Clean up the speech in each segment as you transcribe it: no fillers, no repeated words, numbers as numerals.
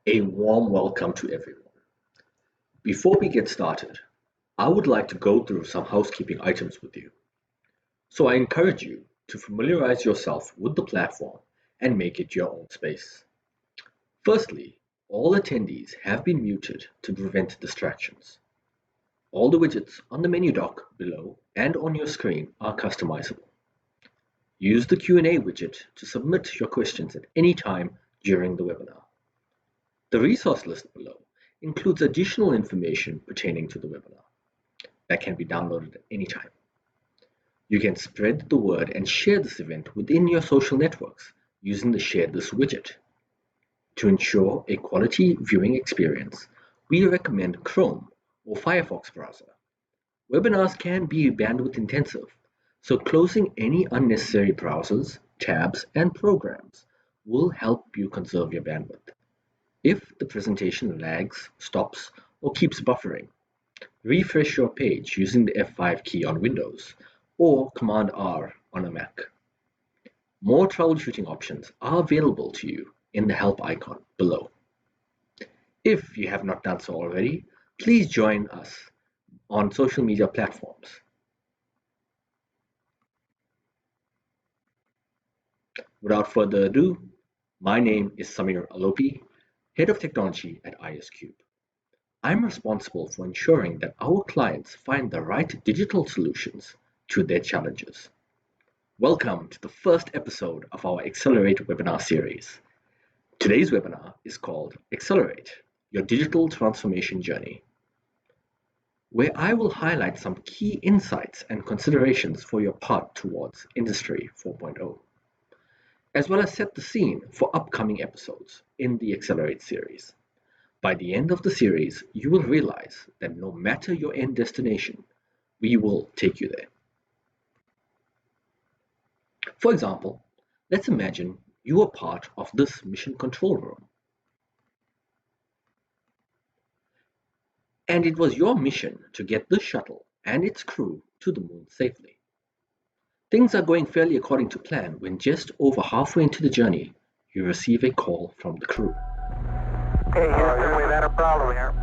A warm welcome to everyone. Before we get started, I would like to go through some housekeeping items with you. So I encourage you to familiarize yourself with the platform and make it your own space. Firstly, all attendees have been muted to prevent distractions. All the widgets on the menu dock below and on your screen are customizable. Use the Q&A widget to submit your questions at any time during the webinar. The resource list below includes additional information pertaining to the webinar that can be downloaded at any time. You can spread the word and share this event within your social networks using the Share This widget. To ensure a quality viewing experience, we recommend Chrome or Firefox browser. Webinars can be bandwidth intensive, so closing any unnecessary browsers, tabs, and programs will help you conserve your bandwidth. If the presentation lags, stops, or keeps buffering, refresh your page using the F5 key on Windows or Command R on a Mac. More troubleshooting options are available to you in the help icon below. If you have not done so already, please join us on social media platforms. Without further ado, my name is Samir Alopi, Head of Technology at ISCube. I'm responsible for ensuring that our clients find the right digital solutions to their challenges. Welcome to the first episode of our Accelerate webinar series. Today's webinar is called Accelerate, Your Digital Transformation Journey, where I will highlight some key insights and considerations for your path towards Industry 4.0, as well as set the scene for upcoming episodes in the Accelerate series. By the end of the series, you will realize that no matter your end destination, we will take you there. For example, let's imagine you are part of this mission control room. And it was your mission to get this shuttle and its crew to the moon safely. Things are going fairly according to plan when just over halfway into the journey, you receive a call from the crew. Hey, Houston, we've had a problem here.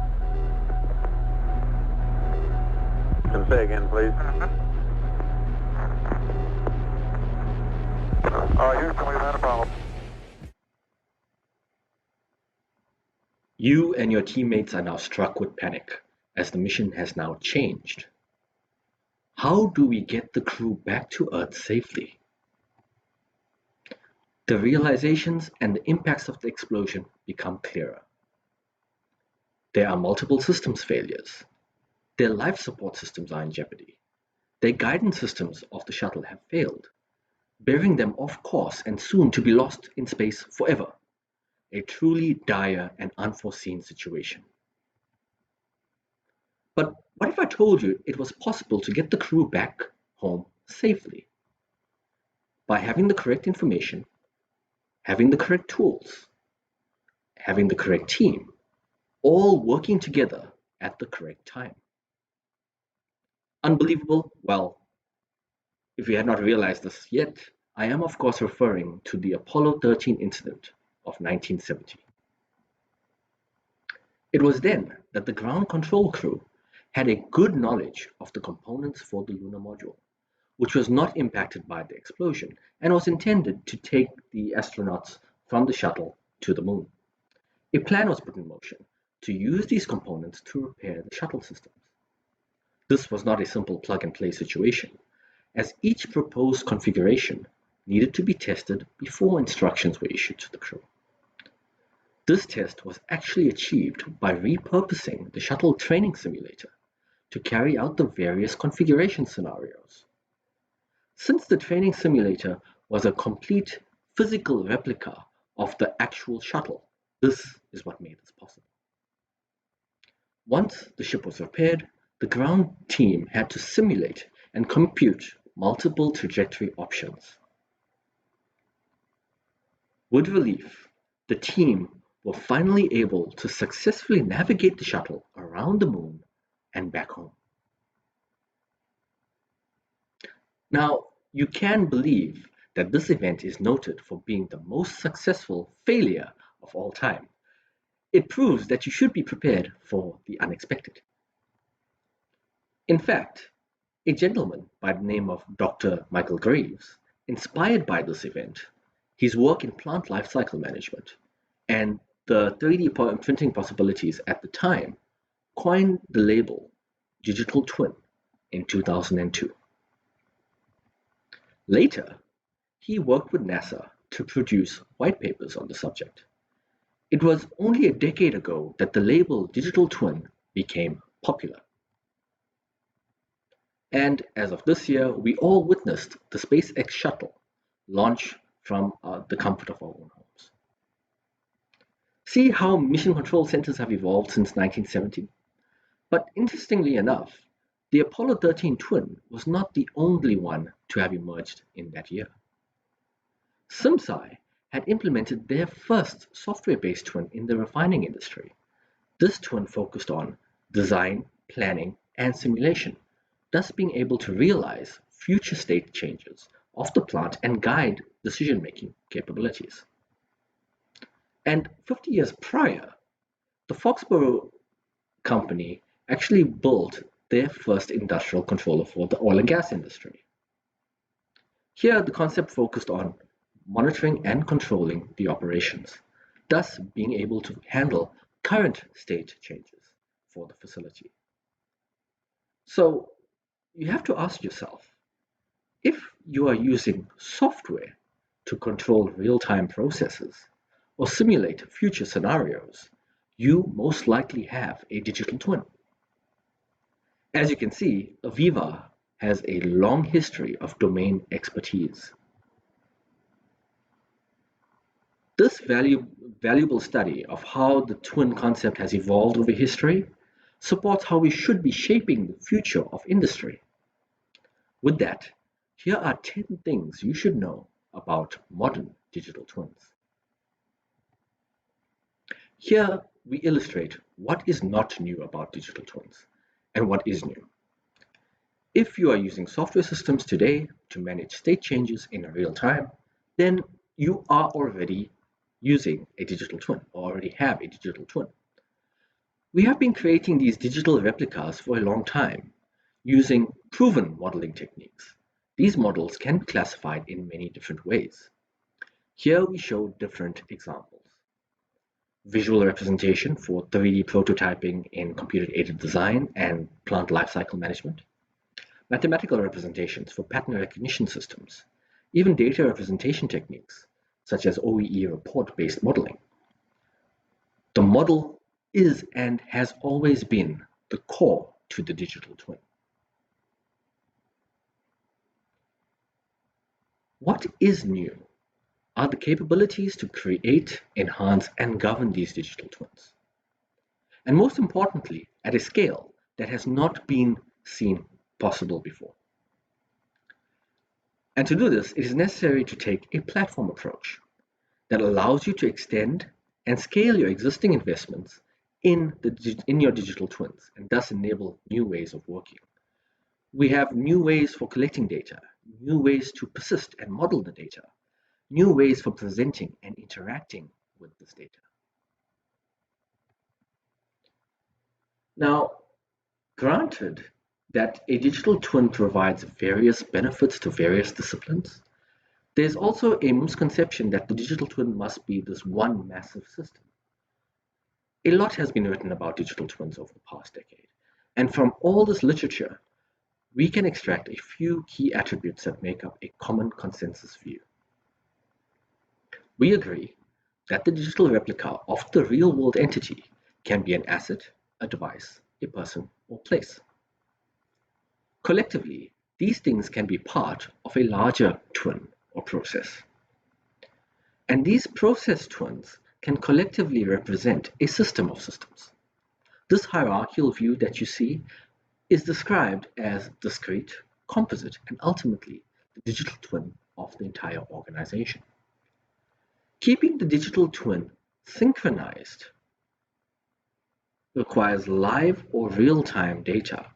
Can say again, please. Houston, we've had a problem. You and your teammates are now struck with panic as the mission has now changed. How do we get the crew back to Earth safely? The realizations and the impacts of the explosion become clearer. There are multiple systems failures. Their life support systems are in jeopardy. Their guidance systems of the shuttle have failed, bearing them off course and soon to be lost in space forever. A truly dire and unforeseen situation. But what if I told you it was possible to get the crew back home safely? By having the correct information, having the correct tools, having the correct team, all working together at the correct time. Unbelievable? Well, if you had not realized this yet, I am of course referring to the Apollo 13 incident of 1970. It was then that the ground control crew had a good knowledge of the components for the lunar module, which was not impacted by the explosion and was intended to take the astronauts from the shuttle to the moon. A plan was put in motion to use these components to repair the shuttle systems. This was not a simple plug-and-play situation, as each proposed configuration needed to be tested before instructions were issued to the crew. This test was actually achieved by repurposing the shuttle training simulator to carry out the various configuration scenarios. Since the training simulator was a complete physical replica of the actual shuttle, this is what made this possible. Once the ship was repaired, the ground team had to simulate and compute multiple trajectory options. With relief, the team were finally able to successfully navigate the shuttle around the moon and back home. Now, you can believe that this event is noted for being the most successful failure of all time. It proves that you should be prepared for the unexpected. In fact, a gentleman by the name of Dr. Michael Graves, inspired by this event, his work in plant life cycle management, and the 3D printing possibilities at the time, coined the label digital twin in 2002. Later, he worked with NASA to produce white papers on the subject. It was only a decade ago that the label digital twin became popular. And as of this year, we all witnessed the SpaceX shuttle launch from the comfort of our own homes. See how mission control centers have evolved since 1970? But interestingly enough, the Apollo 13 twin was not the only one to have emerged in that year. SimSci had implemented their first software-based twin in the refining industry. This twin focused on design, planning, and simulation, thus being able to realize future state changes of the plant and guide decision-making capabilities. And 50 years prior, the Foxborough company actually built their first industrial controller for the oil and gas industry. Here, the concept focused on monitoring and controlling the operations, thus being able to handle current state changes for the facility. So you have to ask yourself, if you are using software to control real-time processes or simulate future scenarios, you most likely have a digital twin. As you can see, Aviva has a long history of domain expertise. This valuable study of how the twin concept has evolved over history supports how we should be shaping the future of industry. With that, here are 10 things you should know about modern digital twins. Here we illustrate what is not new about digital twins and what is new. If you are using software systems today to manage state changes in real time, then you are already using a digital twin or already have a digital twin. We have been creating these digital replicas for a long time using proven modeling techniques. These models can be classified in many different ways. Here we show different examples. Visual representation for 3D prototyping in computer-aided design and plant lifecycle management. Mathematical representations for pattern recognition systems. Even data representation techniques, such as OEE report-based modeling. The model is and has always been the core to the digital twin. What is new are the capabilities to create, enhance, and govern these digital twins. And most importantly, at a scale that has not been seen possible before. And to do this, it is necessary to take a platform approach that allows you to extend and scale your existing investments in your digital twins and thus enable new ways of working. We have new ways for collecting data, new ways to persist and model the data, new ways for presenting and interacting with this data. Now, granted that a digital twin provides various benefits to various disciplines, there's also a misconception that the digital twin must be this one massive system. A lot has been written about digital twins over the past decade, and from all this literature, we can extract a few key attributes that make up a common consensus view. We agree that the digital replica of the real-world entity can be an asset, a device, a person, or place. Collectively, these things can be part of a larger twin or process. And these process twins can collectively represent a system of systems. This hierarchical view that you see is described as discrete, composite, and ultimately the digital twin of the entire organization. Keeping the digital twin synchronized requires live or real-time data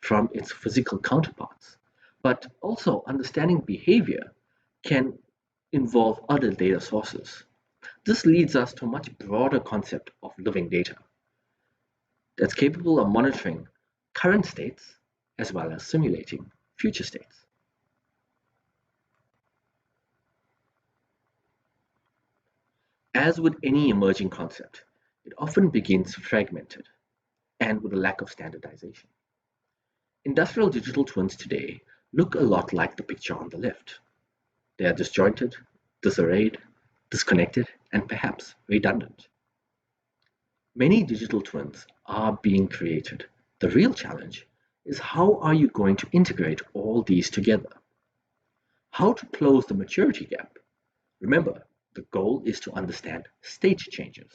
from its physical counterparts, but also understanding behavior can involve other data sources. This leads us to a much broader concept of living data that's capable of monitoring current states as well as simulating future states. As with any emerging concept, it often begins fragmented and with a lack of standardization. Industrial digital twins today look a lot like the picture on the left. They are disjointed, disarrayed, disconnected, and perhaps redundant. Many digital twins are being created. The real challenge is how are you going to integrate all these together? How to close the maturity gap? Remember, the goal is to understand state changes.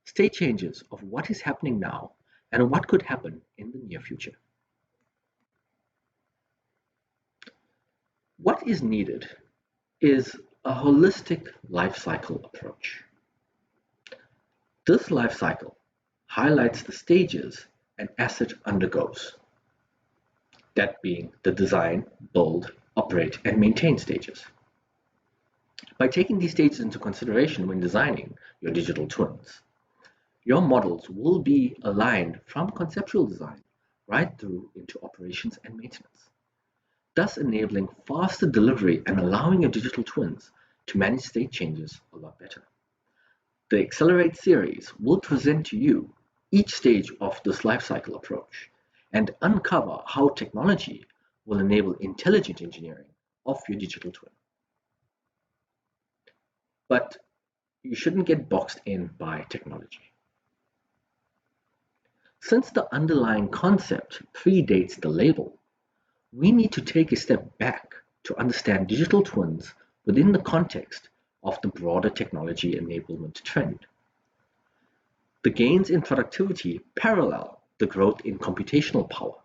State changes of what is happening now and what could happen in the near future. What is needed is a holistic life cycle approach. This life cycle highlights the stages an asset undergoes, that being the design, build, operate, and maintain stages. By taking these stages into consideration when designing your digital twins, your models will be aligned from conceptual design right through into operations and maintenance, thus enabling faster delivery and allowing your digital twins to manage state changes a lot better. The Accelerate series will present to you each stage of this lifecycle approach and uncover how technology will enable intelligent engineering of your digital twin. But you shouldn't get boxed in by technology. Since the underlying concept predates the label, we need to take a step back to understand digital twins within the context of the broader technology enablement trend. The gains in productivity parallel the growth in computational power,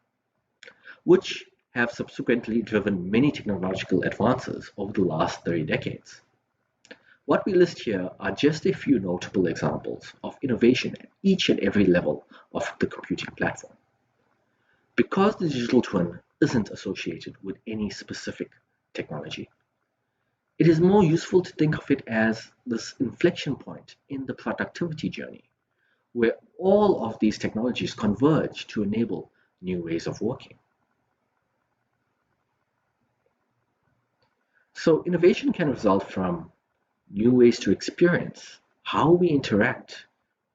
which have subsequently driven many technological advances over the last 30 decades. What we list here are just a few notable examples of innovation at each and every level of the computing platform. Because the digital twin isn't associated with any specific technology, it is more useful to think of it as this inflection point in the productivity journey, where all of these technologies converge to enable new ways of working. So innovation can result from new ways to experience how we interact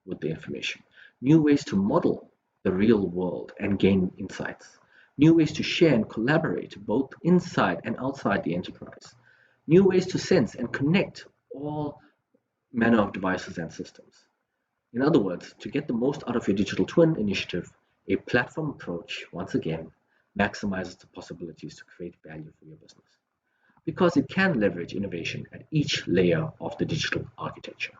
with the information, new ways to model the real world and gain insights, new ways to share and collaborate both inside and outside the enterprise, new ways to sense and connect all manner of devices and systems. In other words, to get the most out of your digital twin initiative, a platform approach, once again, maximizes the possibilities to create value for your business, because it can leverage innovation at each layer of the digital architecture.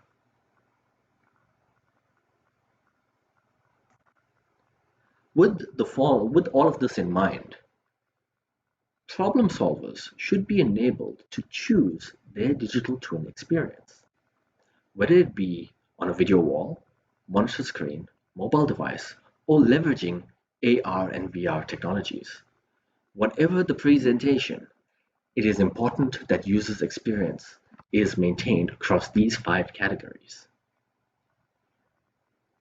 With all of this in mind, problem solvers should be enabled to choose their digital twin experience, whether it be on a video wall, monitor screen, mobile device, or leveraging AR and VR technologies. Whatever the presentation, it is important that users' experience is maintained across these 5 categories.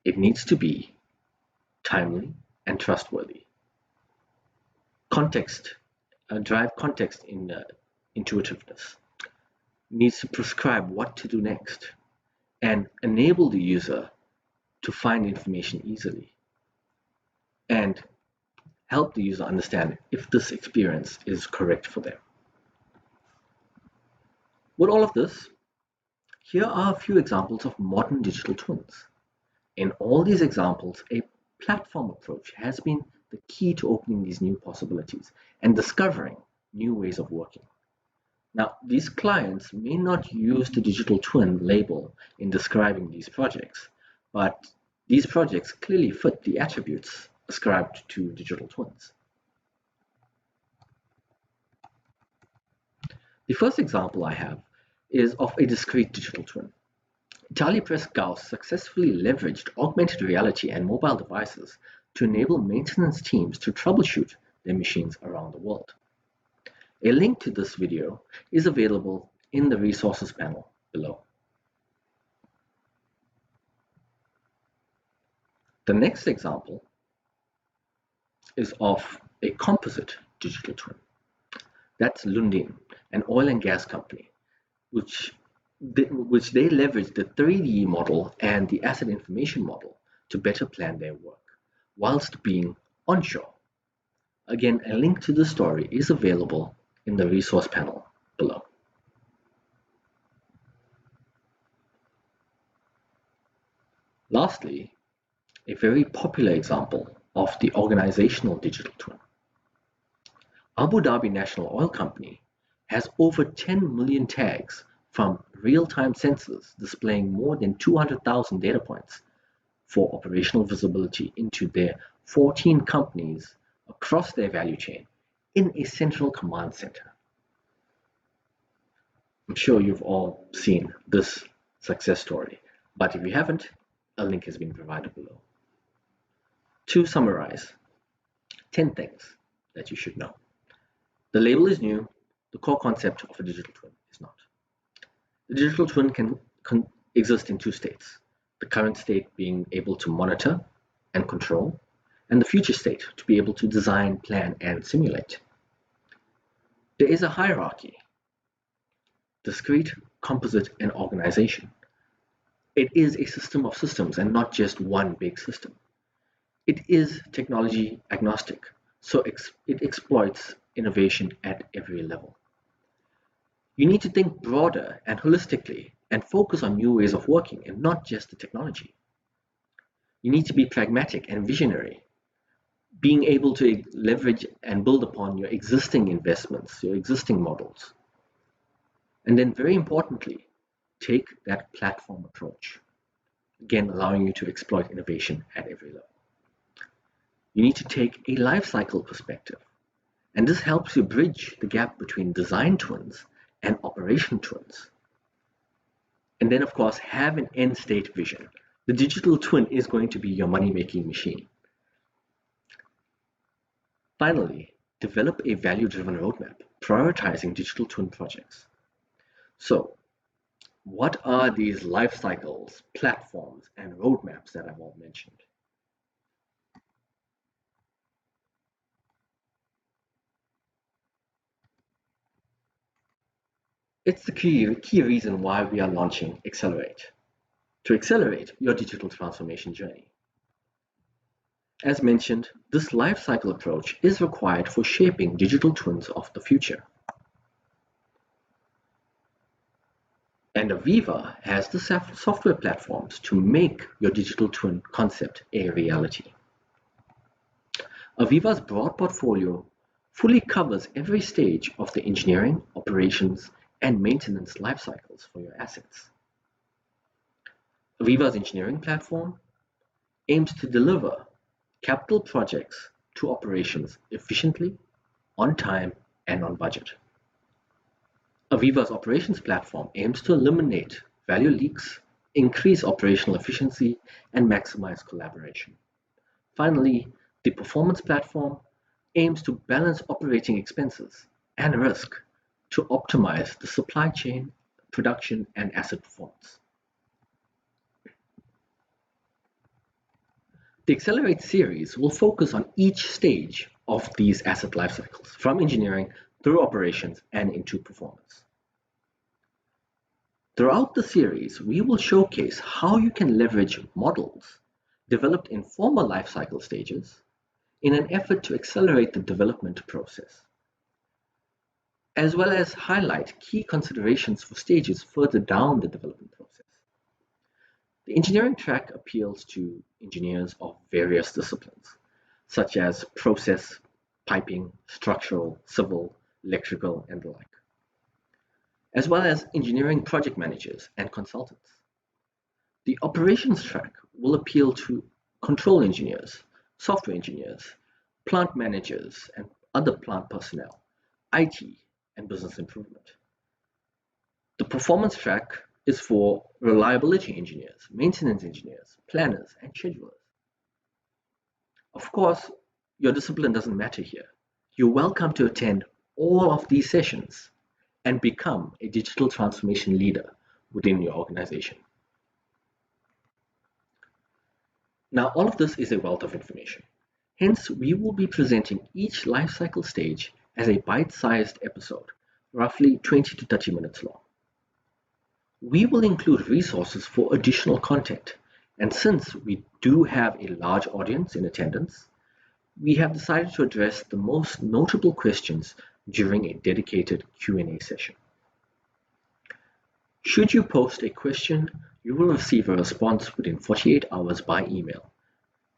It needs to be timely and trustworthy. Drive context in intuitiveness. Needs to prescribe what to do next and enable the user to find information easily and help the user understand if this experience is correct for them. With all of this, here are a few examples of modern digital twins. In all these examples, a platform approach has been the key to opening these new possibilities and discovering new ways of working. Now, these clients may not use the digital twin label in describing these projects, but these projects clearly fit the attributes ascribed to digital twins. The first example I have is of a discrete digital twin. Italpress Gauss successfully leveraged augmented reality and mobile devices to enable maintenance teams to troubleshoot their machines around the world. A link to this video is available in the resources panel below. The next example is of a composite digital twin. That's Lundin, an oil and gas company, which they leverage the 3D model and the asset information model to better plan their work, whilst being onshore. Again, a link to the story is available in the resource panel below. Lastly, a very popular example of the organizational digital twin. Abu Dhabi National Oil Company has over 10 million tags from real-time sensors displaying more than 200,000 data points for operational visibility into their 14 companies across their value chain in a central command center. I'm sure you've all seen this success story, but if you haven't, a link has been provided below. To summarize, 10 things that you should know. The label is new, the core concept of a digital twin is not. The digital twin can exist in two states, the current state being able to monitor and control, and the future state to be able to design, plan, and simulate. There is a hierarchy: discrete, composite, and organization. It is a system of systems and not just one big system. It is technology agnostic, so it exploits innovation at every level. You need to think broader and holistically and focus on new ways of working and not just the technology. You need to be pragmatic and visionary, being able to leverage and build upon your existing investments, your existing models. And then very importantly, take that platform approach, again allowing you to exploit innovation at every level. You need to take a life cycle perspective, and this helps you bridge the gap between design twins and operation twins. And then of course, have an end state vision. The digital twin is going to be your money-making machine. Finally, develop a value-driven roadmap, prioritizing digital twin projects. So, what are these life cycles, platforms, and roadmaps that I've all mentioned? It's the key reason why we are launching Accelerate, to accelerate your digital transformation journey. As mentioned, this life cycle approach is required for shaping digital twins of the future. And Aviva has the software platforms to make your digital twin concept a reality. Aviva's broad portfolio fully covers every stage of the engineering, operations, and maintenance life cycles for your assets. Aviva's engineering platform aims to deliver capital projects to operations efficiently, on time, and on budget. Aviva's operations platform aims to eliminate value leaks, increase operational efficiency, and maximize collaboration. Finally, the performance platform aims to balance operating expenses and risk to optimize the supply chain, production, and asset performance. The Accelerate series will focus on each stage of these asset life cycles, from engineering through operations and into performance. Throughout the series, we will showcase how you can leverage models developed in former life cycle stages in an effort to accelerate the development process, as well as highlight key considerations for stages further down the development process. The engineering track appeals to engineers of various disciplines, such as process, piping, structural, civil, electrical, and the like, as well as engineering project managers and consultants. The operations track will appeal to control engineers, software engineers, plant managers, and other plant personnel, IT, and business improvement. The performance track is for reliability engineers, maintenance engineers, planners, and schedulers. Of course, your discipline doesn't matter here. You're welcome to attend all of these sessions and become a digital transformation leader within your organization. Now, all of this is a wealth of information. Hence, we will be presenting each life cycle stage as a bite-sized episode, roughly 20 to 30 minutes long. We will include resources for additional content, and since we do have a large audience in attendance, we have decided to address the most notable questions during a dedicated Q&A session. Should you post a question, you will receive a response within 48 hours by email,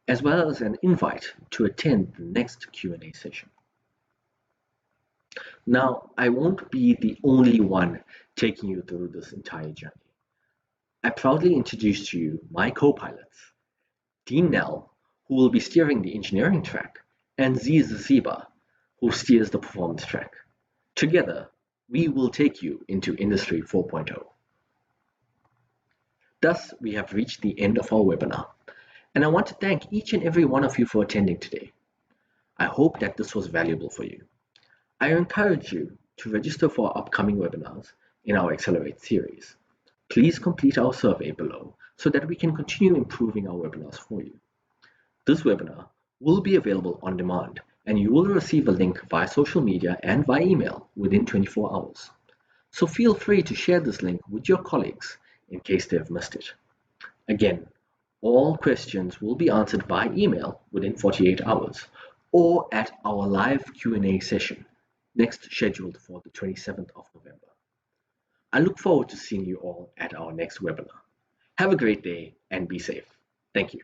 as well as an invite to attend the next Q&A session. Now, I won't be the only one taking you through this entire journey. I proudly introduce to you my co-pilots, Dean Nell, who will be steering the engineering track, and Ziz Ziba, who steers the performance track. Together, we will take you into Industry 4.0. Thus, we have reached the end of our webinar, and I want to thank each and every one of you for attending today. I hope that this was valuable for you. I encourage you to register for our upcoming webinars in our Accelerate series. Please complete our survey below so that we can continue improving our webinars for you. This webinar will be available on demand, and you will receive a link via social media and via email within 24 hours. So feel free to share this link with your colleagues in case they have missed it. Again, all questions will be answered by email within 48 hours or at our live Q&A session, next scheduled for the 27th of November. I look forward to seeing you all at our next webinar. Have a great day and be safe. Thank you.